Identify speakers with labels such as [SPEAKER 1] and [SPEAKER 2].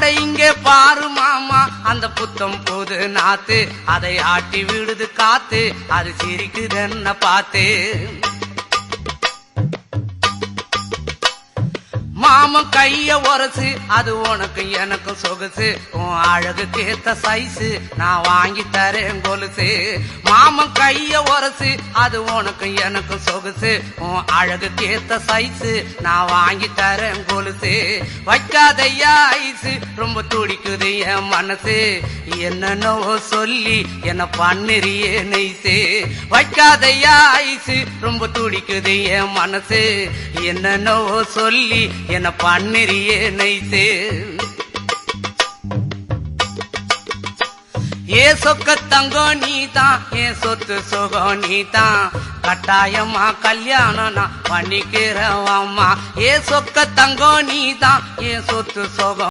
[SPEAKER 1] அட இங்கே பாரு மாமா அந்த புத்தம் புது நாத்து, அதை ஆட்டி விடுது காத்து, அது சிரிக்குதுன்ன பார்த்து. மாமன் கைய உரசு, அது உனக்கு எனக்கு சொகுசு, உன் அழகுக்கு ஏத்த சைஸு நான் வாங்கி தரேன் கொலுசு. மாமன் கைய உரசு, அது உனக்கு எனக்கு சொகுசு, உன் அழகுக்கு ஏத்த சைஸு நான் வாங்கி தரேன் கொலுசு. வைக்காதையா ஐசு, ரொம்ப துடிக்குது என் மனசு, என்னன்னோ சொல்லி என்ன பண்ணுறியே நெய்சு. வைக்காதையா ஐசு, ரொம்ப துடிக்குது என் மனசு, என்னன்னோ சொல்லி என்ன பண்ணுறியே நைசு. ஏ சொக்க தங்கம் நீதான், என் சொத்து சுகம் நீதான், கட்டாயமா கல்யாணம் நான் பண்ணிக்கிறவம்மா. ஏ சொக்க தங்கம் நீதான், என் சொத்து சுகம்